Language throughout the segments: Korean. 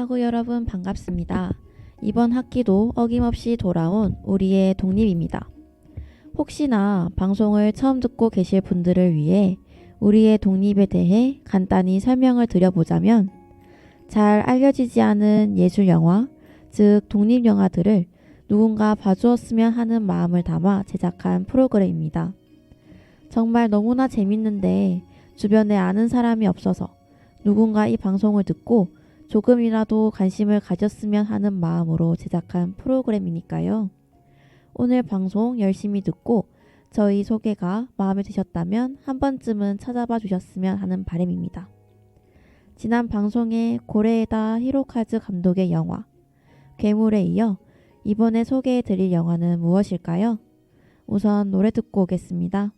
애청하고 여러분 반갑습니다. 이번 학기도 어김없이 돌아온 우리의 독립입니다. 혹시나 방송을 처음 듣고 계실 분들을 위해 우리의 독립에 대해 간단히 설명을 드려보자면 잘 알려지지 않은 예술영화, 즉 독립영화들을 누군가 봐주었으면 하는 마음을 담아 제작한 프로그램입니다. 정말 너무나 재밌는데 주변에 아는 사람이 없어서 누군가 이 방송을 듣고 조금이라도 관심을 가졌으면 하는 마음으로 제작한 프로그램이니까요. 오늘 방송 열심히 듣고 저희 소개가 마음에 드셨다면 한 번쯤은 찾아봐 주셨으면 하는 바람입니다. 지난 방송에 고레에다 히로카즈 감독의 영화 괴물에 이어 이번에 소개해 드릴 영화는 무엇일까요? 우선 노래 듣고 오겠습니다.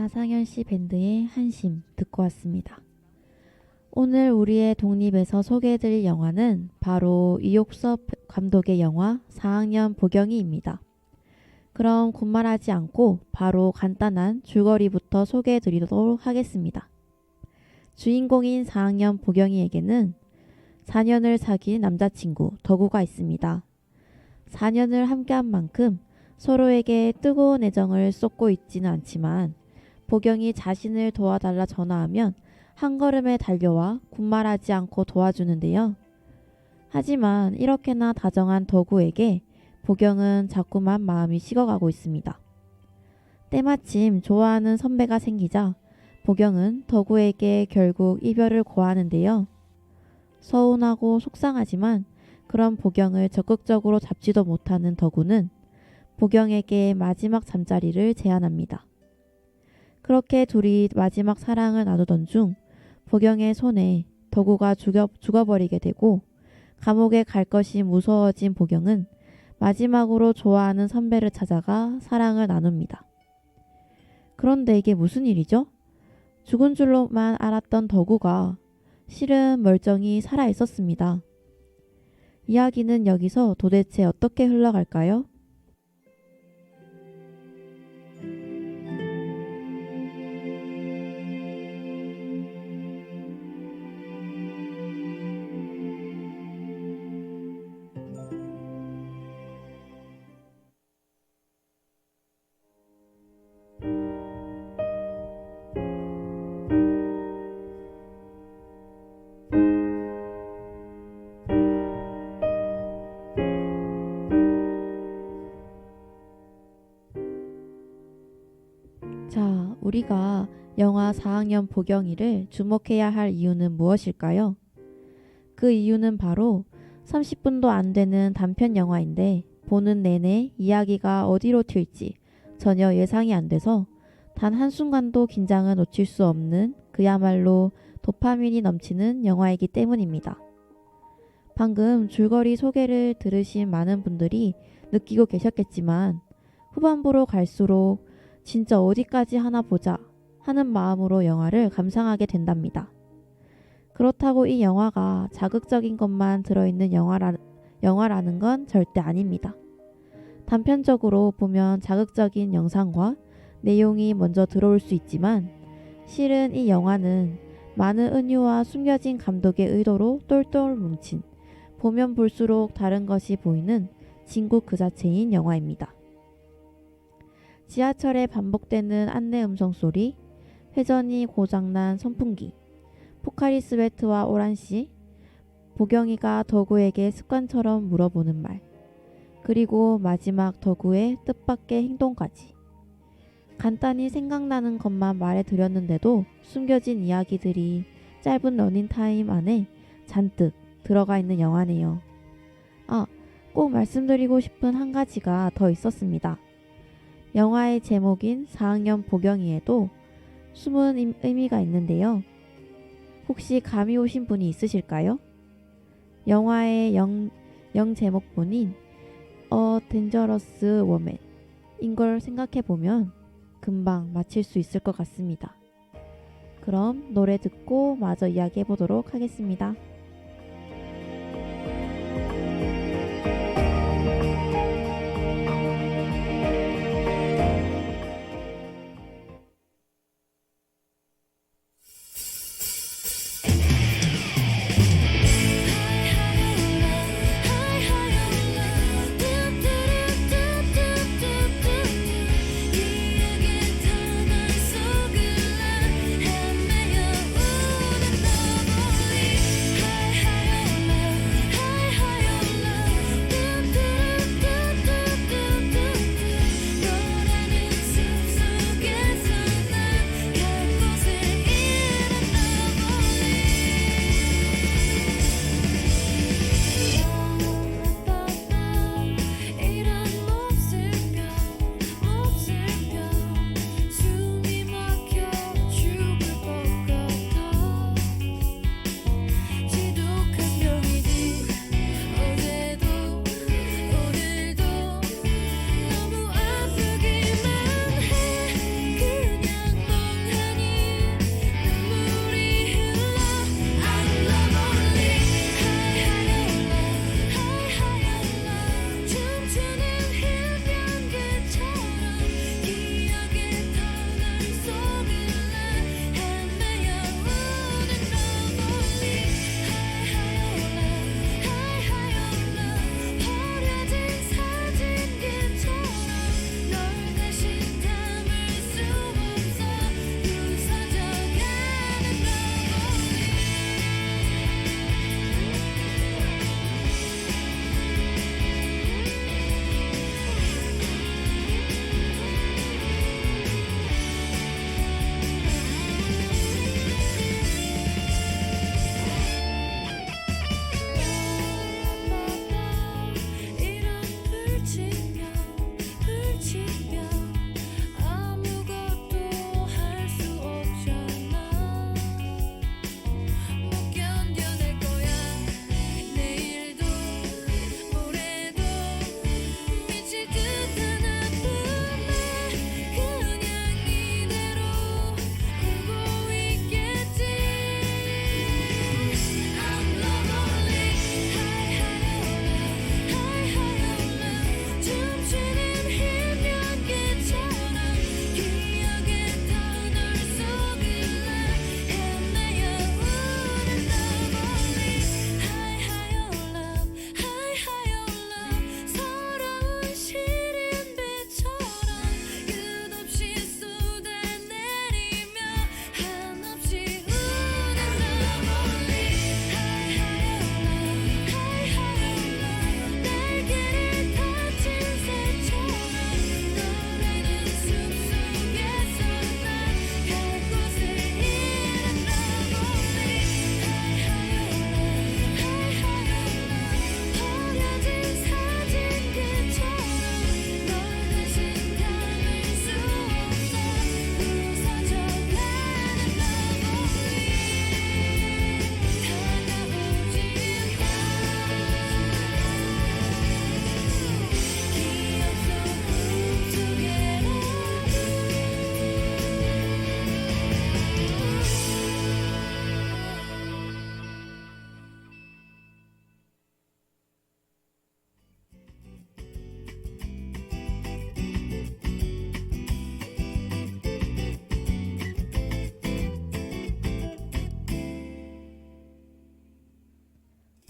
나상현 씨 밴드의 한심 듣고 왔습니다. 오늘 우리의 독립에서 소개해드릴 영화는 바로 이옥섭 감독의 영화 4학년 보경이입니다. 그럼 군말하지 않고 바로 간단한 줄거리부터 소개해드리도록 하겠습니다. 주인공인 4학년 보경이에게는 4년을 사귄 남자친구 덕우가 있습니다. 4년을 함께한 만큼 서로에게 뜨거운 애정을 쏟고 있지는 않지만 보경이 자신을 도와달라 전화하면 한 걸음에 달려와 군말하지 않고 도와주는데요. 하지만 이렇게나 다정한 덕우에게 보경은 자꾸만 마음이 식어가고 있습니다. 때마침 좋아하는 선배가 생기자 보경은 덕우에게 결국 이별을 고하는데요. 서운하고 속상하지만 그런 보경을 적극적으로 잡지도 못하는 덕우는 보경에게 마지막 잠자리를 제안합니다. 그렇게 둘이 마지막 사랑을 나누던 중 보경의 손에 덕우가 죽어버리게 되고 감옥에 갈 것이 무서워진 보경은 마지막으로 좋아하는 선배를 찾아가 사랑을 나눕니다. 그런데 이게 무슨 일이죠? 죽은 줄로만 알았던 덕우가 실은 멀쩡히 살아 있었습니다. 이야기는 여기서 도대체 어떻게 흘러갈까요? 자, 우리가 영화 4학년 보경이를 주목해야 할 이유는 무엇일까요? 그 이유는 바로 30분도 안 되는 단편 영화인데 보는 내내 이야기가 어디로 튈지 전혀 예상이 안 돼서 단 한순간도 긴장을 놓칠 수 없는 그야말로 도파민이 넘치는 영화이기 때문입니다. 방금 줄거리 소개를 들으신 많은 분들이 느끼고 계셨겠지만 후반부로 갈수록 진짜 어디까지 하나 보자 하는 마음으로 영화를 감상하게 된답니다. 그렇다고 이 영화가 자극적인 것만 들어있는 영화라는 건 절대 아닙니다. 단편적으로 보면 자극적인 영상과 내용이 먼저 들어올 수 있지만 실은 이 영화는 많은 은유와 숨겨진 감독의 의도로 똘똘 뭉친 보면 볼수록 다른 것이 보이는 진국 그 자체인 영화입니다. 지하철에 반복되는 안내 음성 소리, 회전이 고장난 선풍기, 포카리 스웨트와 오란씨, 보경이가 덕우에게 습관처럼 물어보는 말, 그리고 마지막 덕우의 뜻밖의 행동까지. 간단히 생각나는 것만 말해드렸는데도 숨겨진 이야기들이 짧은 러닝타임 안에 잔뜩 들어가 있는 영화네요. 꼭 말씀드리고 싶은 한 가지가 더 있었습니다. 영화의 제목인 4학년 보경이에도 숨은 의미가 있는데요. 혹시 감이 오신 분이 있으실까요? 영화의 영 제목본인 A Dangerous Woman 인 걸 생각해보면 금방 맞힐 수 있을 것 같습니다. 그럼 노래 듣고 마저 이야기해보도록 하겠습니다.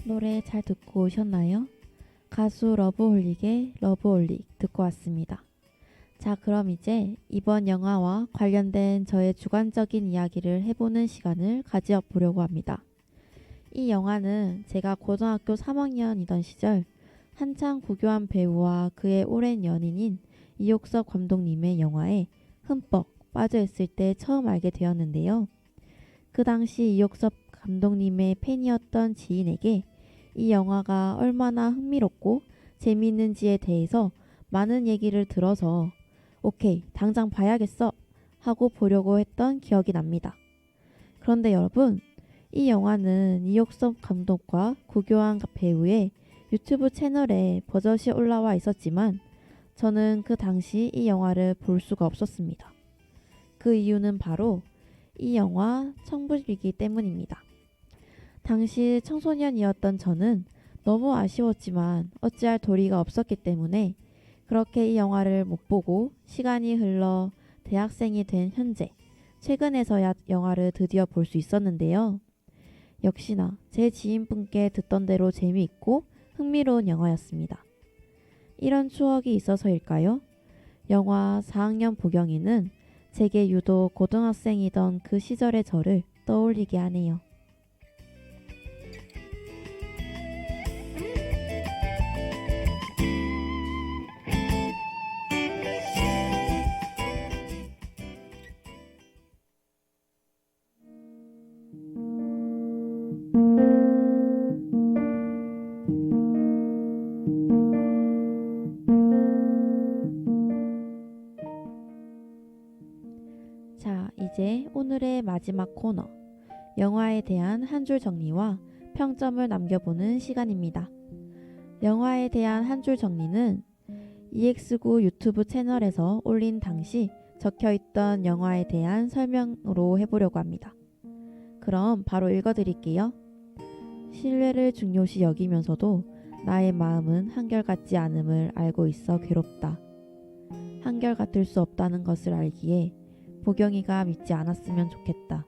노래 잘 듣고 오셨나요? 가수 러브홀릭의 러브홀릭 듣고 왔습니다. 자, 그럼 이제 이번 영화와 관련된 저의 주관적인 이야기를 해보는 시간을 가져보려고 합니다. 이 영화는 제가 고등학교 3학년이던 시절 한창 고교한 배우와 그의 오랜 연인인 이옥섭 감독님의 영화에 흠뻑 빠져있을 때 처음 알게 되었는데요. 그 당시 이옥섭 감독님의 팬이었던 지인에게 이 영화가 얼마나 흥미롭고 재미있는지에 대해서 많은 얘기를 들어서 오케이, 당장 봐야겠어 하고 보려고 했던 기억이 납니다. 그런데 여러분, 이 영화는 이옥섭 감독과 고교한 배우의 유튜브 채널에 버젓이 올라와 있었지만 저는 그 당시 이 영화를 볼 수가 없었습니다. 그 이유는 바로 이 영화 청불이기 때문입니다. 당시 청소년이었던 저는 너무 아쉬웠지만 어찌할 도리가 없었기 때문에 그렇게 이 영화를 못 보고 시간이 흘러 대학생이 된 현재 최근에서야 영화를 드디어 볼 수 있었는데요. 역시나 제 지인분께 듣던 대로 재미있고 흥미로운 영화였습니다. 이런 추억이 있어서일까요? 영화 4학년 보경이는 제게 유독 고등학생이던 그 시절의 저를 떠올리게 하네요. 자, 이제 오늘의 마지막 코너, 영화에 대한 한 줄 정리와 평점을 남겨보는 시간입니다. 영화에 대한 한 줄 정리는 EX9 유튜브 채널에서 올린 당시 적혀있던 영화에 대한 설명으로 해보려고 합니다. 그럼 바로 읽어드릴게요. 신뢰를 중요시 여기면서도 나의 마음은 한결같지 않음을 알고 있어 괴롭다. 한결같을 수 없다는 것을 알기에 보경이가 믿지 않았으면 좋겠다.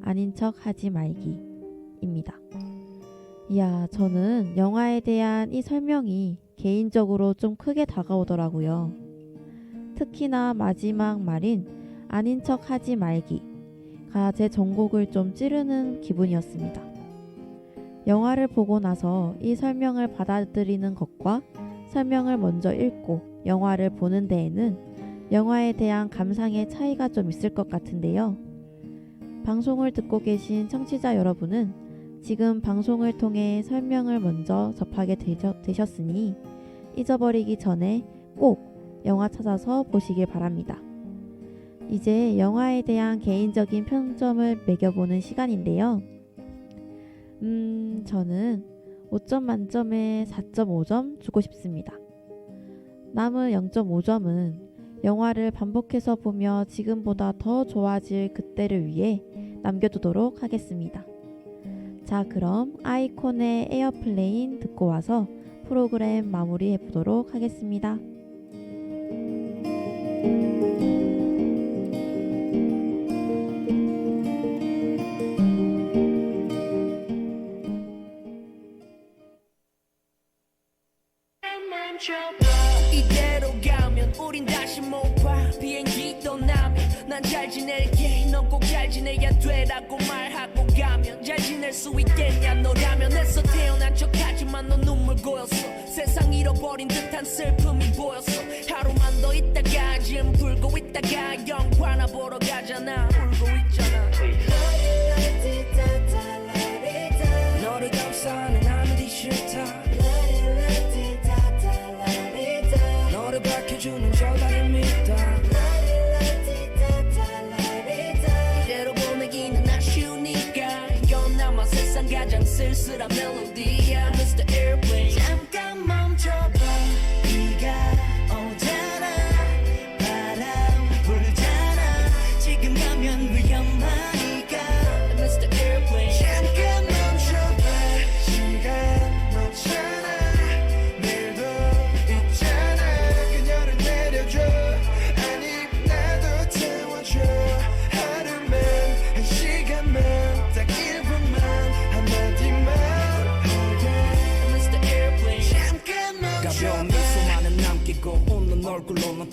아닌 척 하지 말기 입니다. 이야, 저는 영화에 대한 이 설명이 개인적으로 좀 크게 다가오더라고요. 특히나 마지막 말인 아닌 척 하지 말기가 제 전곡을 좀 찌르는 기분이었습니다. 영화를 보고 나서 이 설명을 받아들이는 것과 설명을 먼저 읽고 영화를 보는 데에는 영화에 대한 감상의 차이가 좀 있을 것 같은데요. 방송을 듣고 계신 청취자 여러분은 지금 방송을 통해 설명을 먼저 접하게 되셨으니 잊어버리기 전에 꼭 영화 찾아서 보시길 바랍니다. 이제 영화에 대한 개인적인 평점을 매겨보는 시간인데요. 저는 5점 만점에 4.5점 주고 싶습니다. 남은 0.5점은 영화를 반복해서 보며 지금보다 더 좋아질 그때를 위해 남겨두도록 하겠습니다. 자, 그럼 아이콘의 에어플레인 듣고 와서 프로그램 마무리해 보도록 하겠습니다. 이대로 가면 우린 다시 못 봐. 비행기 떠나면 난 잘 지낼게. 넌 꼭 잘 지내야 되라고 말하고 가면 잘 지낼 수 있겠냐. 너라면 애써 태어난 척하지만 넌 눈물 고였어. 세상 잃어버린 듯한 슬픔이 보였어. 하루만 더 있다가 지금 불고 있다가 영화나 보러 가잖아. 울고 있잖아. 너를 감싸는 하늘이 싫다. 너를 밝혀주는 저 달을 믿다. 이대로 보내기는 아쉬우니까 이건 아마 세상 가장 쓸쓸한 멜로디야. Mr. Airplane 잠깐 멈춰봐. 비가 오잖아. 바람 불잖아. 지금 가면 위험하니까 Mr. Airplane 잠깐 멈춰봐. 시간 놓잖아. 내일도 있잖아. 그녀를 내려줘. 아니 나도 태워줘. 하루만 한 시간만 딱 1분만 한마디만 하고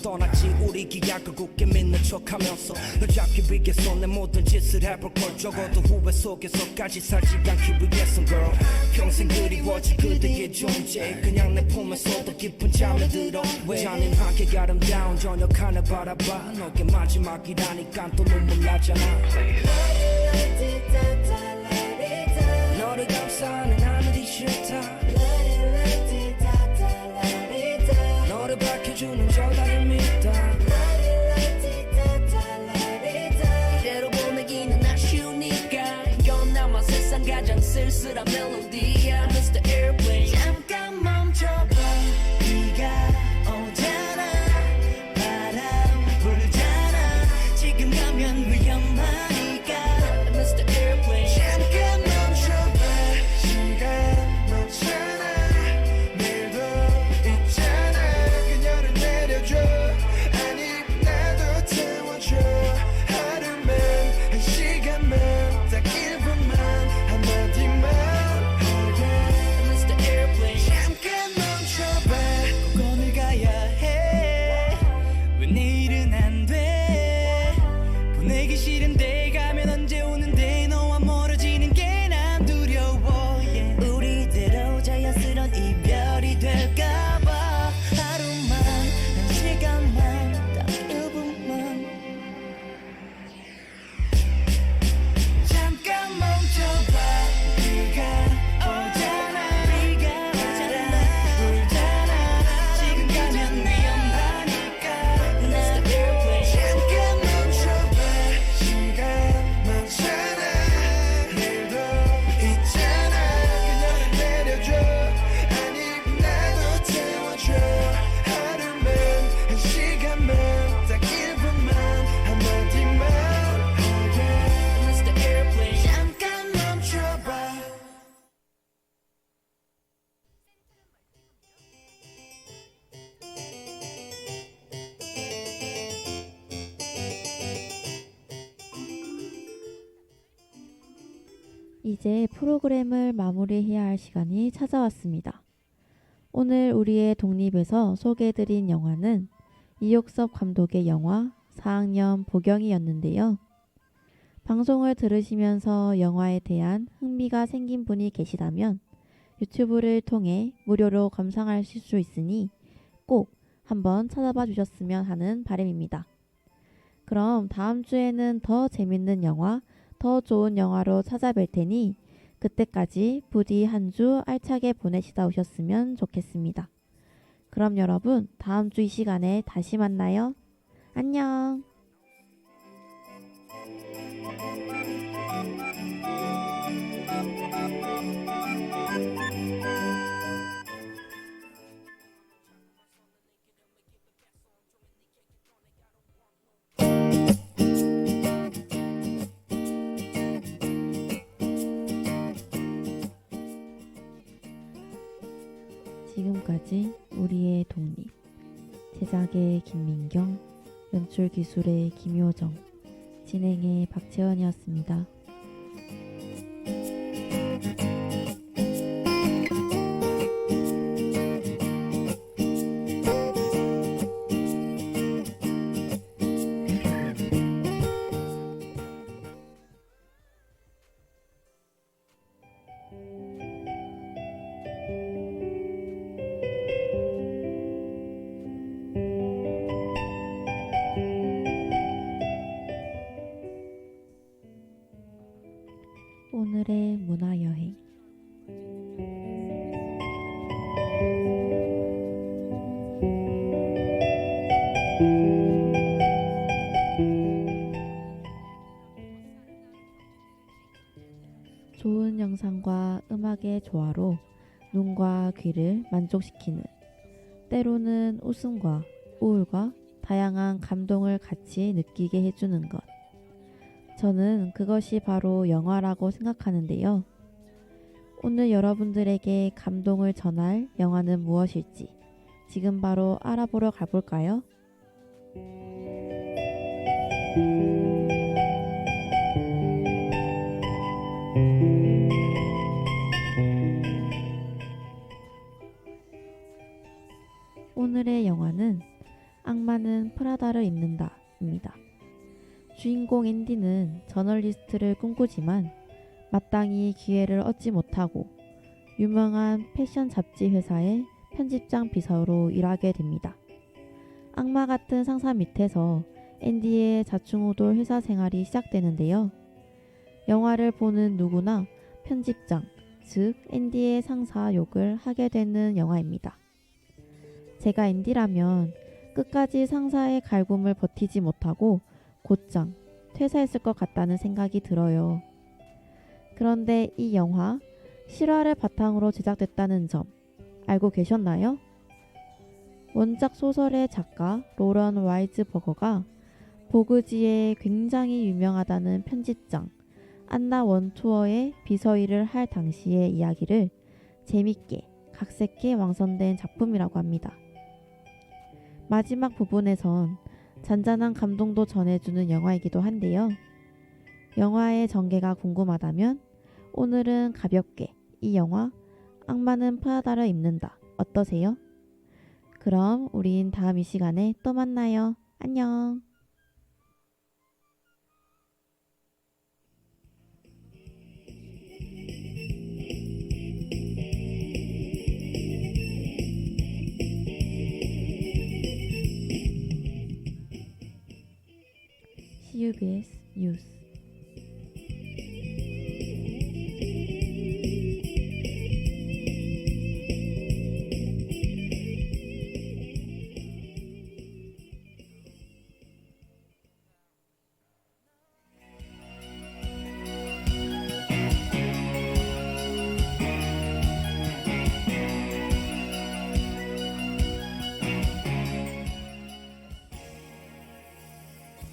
떠났지. 우리 기약을 굳게 믿는 척하면서 널 잡기 위해서 내 모든 짓을 해볼 걸. 적어도 후회 속에서까지 살지 않기 위해서 girl. 평생 그리워질 그대의 존재. 그냥 내 품에서도 깊은 잠에 들어. 잔인하게 아름다운 저녁 하늘 바라봐. 너게 마지막이라니까 또 눈물 나잖아. 너를 감싸는 하늘이 싫다. 너를 밝혀주는 저 달을 믿다. 이대로 보내기는 아쉬우니까 이건 아마 세상 가장 쓸쓸한 멜로디야. Mr. Airplane 잠깐 멈춰봐. 비가 오잖아. 바람 불잖아. 지금 가면 위험하니까. Mr. Airplane 잠깐 멈춰봐. 시간 멈춰나. 내일도 있잖아. 그녀를 내려줘. 아니 나도 태워줘. 하루만 한 시간만 딱 1분만 한마디만 하게. Mr. Airplane 잠깐 멈춰봐. 꼭 오늘 가야 해. 왜 내일은 안 돼. 보내기 싫은데 가면 언제 오는데 너와 멀어지는 게 난 두려워. yeah. 우리대로 자연스런 이별이 될까봐. 하루만 한 시간만 딱 1분만 잠깐 멈춰봐. 비가 오잖아. 비가 오잖아. 불잖아. 지금 가면 위험하니까. Mr. Airplane 잠깐 멈춰봐. 시간 많잖아. 내일도 있잖아. 그녀를 내려줘. 아니 나도 태워줘. 하루만 한 시간만 딱 1분만 한마디만 하게. Mr. Airplane 잠깐 멈춰봐. 이제 프로그램을 마무리해야 할 시간이 찾아왔습니다. 오늘 우리의 독립에서 소개해드린 영화는 이욕섭 감독의 영화 4학년 보경이였는데요. 방송을 들으시면서 영화에 대한 흥미가 생긴 분이 계시다면 유튜브를 통해 무료로 감상하실 수 있으니 꼭 한번 찾아봐 주셨으면 하는 바람입니다. 그럼 다음 주에는 더 재밌는 영화, 더 좋은 영화로 찾아뵐 테니 그때까지 부디 한 주 알차게 보내시다 오셨으면 좋겠습니다. 그럼 여러분 다음 주 이 시간에 다시 만나요. 안녕. 지금까지 우리의 독립, 제작의 김민경, 연출 기술의 김효정, 진행의 박채원이었습니다. 오늘의 문화여행. 좋은 영상과 음악의 조화로 눈과 귀를 만족시키는, 때로는 웃음과 우울과 다양한 감동을 같이 느끼게 해주는 것. 저는 그것이 바로 영화라고 생각하는데요. 오늘 여러분들에게 감동을 전할 영화는 무엇일지 지금 바로 알아보러 가볼까요? 오늘의 영화는 악마는 프라다를 입는다 입니다. 주인공 앤디는 저널리스트를 꿈꾸지만 마땅히 기회를 얻지 못하고 유명한 패션 잡지 회사의 편집장 비서로 일하게 됩니다. 악마 같은 상사 밑에서 앤디의 좌충우돌 회사 생활이 시작되는데요. 영화를 보는 누구나 편집장, 즉 앤디의 상사 욕을 하게 되는 영화입니다. 제가 앤디라면 끝까지 상사의 갈굼을 버티지 못하고 곧장 퇴사했을 것 같다는 생각이 들어요. 그런데 이 영화 실화를 바탕으로 제작됐다는 점 알고 계셨나요? 원작 소설의 작가 로런 와이즈버거가 보그지에 굉장히 유명하다는 편집장 안나 원투어의 비서 일을 할 당시의 이야기를 재밌게 각색해 완성된 작품이라고 합니다. 마지막 부분에선 잔잔한 감동도 전해주는 영화이기도 한데요. 영화의 전개가 궁금하다면 오늘은 가볍게 이 영화 악마는 프라다를 입는다 어떠세요? 그럼 우린 다음 이 시간에 또 만나요. 안녕. CUBS 뉴스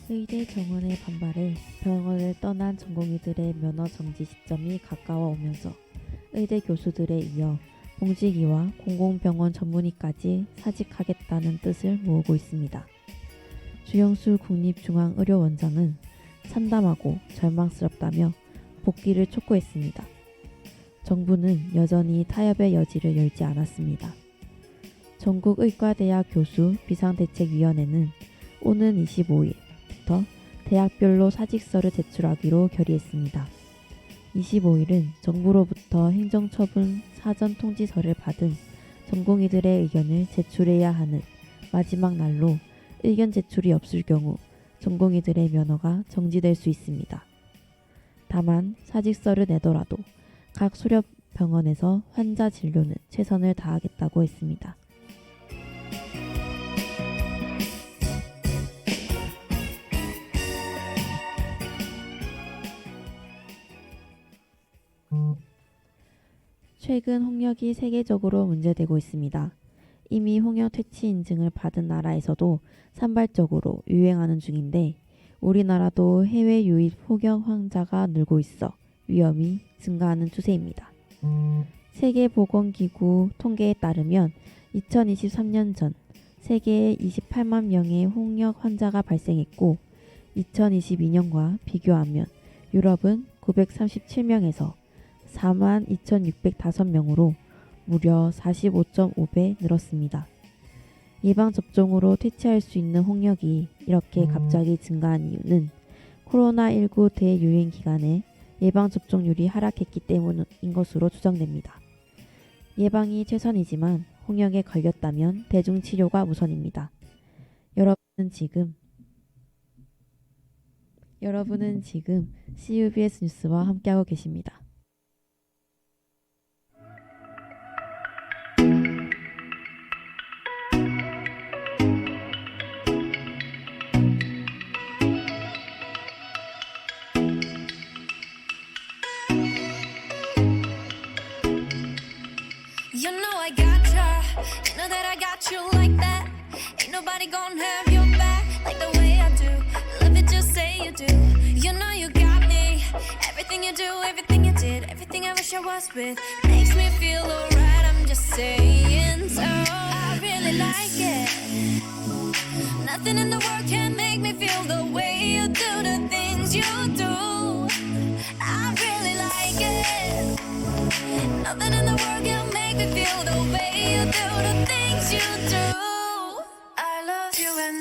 의대 정원의 반발에 병원을 떠난 전공의들의 면허 정지 시점이 가까워 오면서 의대 교수들에 이어 봉지기와 공공병원 전문의까지 사직하겠다는 뜻을 모으고 있습니다. 주영수 국립중앙의료원장은 참담하고 절망스럽다며 복귀를 촉구했습니다. 정부는 여전히 타협의 여지를 열지 않았습니다. 전국의과대학 교수 비상대책위원회는 오는 25일부터 대학별로 사직서를 제출하기로 결의했습니다. 25일은 정부로부터 행정처분 사전 통지서를 받은 전공의들의 의견을 제출해야 하는 마지막 날로 의견 제출이 없을 경우 전공의들의 면허가 정지될 수 있습니다. 다만 사직서를 내더라도 각 소렵병원에서 환자 진료는 최선을 다하겠다고 했습니다. 최근 홍역이 세계적으로 문제되고 있습니다. 이미 홍역 퇴치 인증을 받은 나라에서도 산발적으로 유행하는 중인데 우리나라도 해외 유입 홍역 환자가 늘고 있어 위험이 증가하는 추세입니다. 세계보건기구 통계에 따르면 2023년 전 세계에 28만 명의 홍역 환자가 발생했고 2022년과 비교하면 유럽은 937명에서 42,605명으로 무려 45.5배 늘었습니다. 예방접종으로 퇴치할 수 있는 홍역이 이렇게 갑자기 증가한 이유는 코로나19 대유행 기간에 예방접종률이 하락했기 때문인 것으로 추정됩니다. 예방이 최선이지만 홍역에 걸렸다면 대중치료가 우선입니다. 여러분은 지금 CUBS 뉴스와 함께하고 계십니다. You know I gotcha. You know that I got you like that. Ain't nobody gonna have your back like the way I do. Love it, just say you do. You know you got me. Everything you do, everything you did, everything I wish I was with makes me feel alright. I'm just saying, so I really like it. Nothing in the world can make me feel the way you do the things you do. I really like it. Nothing in the world can make me feel the way you do the things you do. I love you and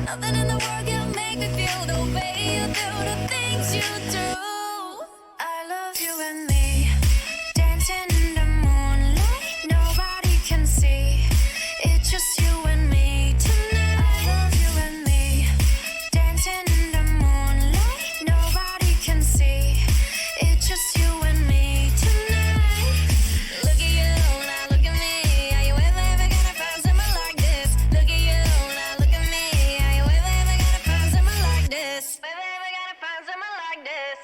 Nothing in the world can make me feel the way you do, the things you do. I love you and me, dancing in the moonlight. Nobody can see, it's just you and me tonight. I love you and me, dancing in the moonlight. Nobody can see, it's just you and me tonight. Look at you, now look at me. Are you ever gonna find someone like this? Look at you, now look at me. Are you ever gonna find someone like this? Ever gonna find someone like this?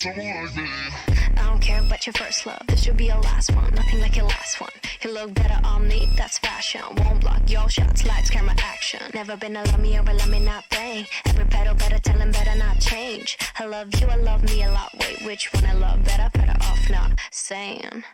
I don't care about your first love, this should be your last one. Nothing like your last one. You look better on me, that's fashion. Won't block your shots, lights, camera, action. Never been a love me or a love me not thing. Every pedal better tell him better not change. I love you, I love me a lot. Wait, which one I love better? Better off not saying.